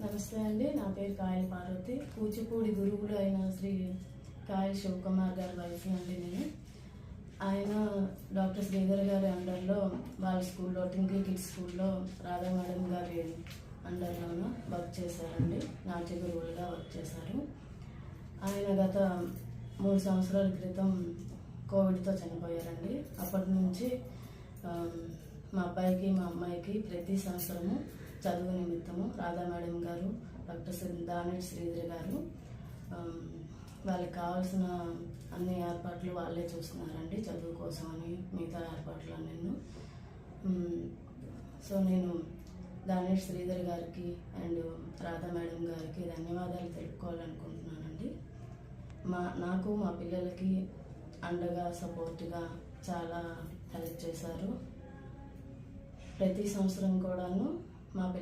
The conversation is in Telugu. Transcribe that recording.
నమస్తే అండి. నా పేరు కాయల పార్వతి. కూచిపూడి గురువులు అయిన శ్రీ కాయల శివకుమార్ గారి వైఫ్ అండి నేను. ఆయన డాక్టర్ శ్రీధర్ గారి అండర్లో వాళ్ళ స్కూల్లో ట్వింకిల్ కిడ్స్ స్కూల్లో రాధా మేడం గారి అండర్లోనూ వర్క్ చేశారండి. నాట్య గురువులుగా వర్క్ చేశారు. ఆయన గత 3 సంవత్సరాల క్రితం కోవిడ్తో చనిపోయారండి. అప్పటి నుంచి మా అబ్బాయికి మా అమ్మాయికి ప్రతి సంవత్సరము చదువు నిమిత్తము రాధా మేడం గారు, డాక్టర్ దానేటి శ్రీధర్ గారు వాళ్ళకి కావాల్సిన అన్ని ఏర్పాట్లు వాళ్ళే చూస్తున్నారండి. చదువు కోసం అని మిగతా ఏర్పాట్లు నేను నేను దానేటి శ్రీధర్ గారికి అండ్ రాధా మేడం గారికి ధన్యవాదాలు తెలుపుకోవాలనుకుంటున్నానండి. నాకు మా పిల్లలకి అండగా సపోర్ట్గా చాలా హెల్ప్ చేశారు. ప్రతి సంవత్సరం కూడాను మా పిల్లలు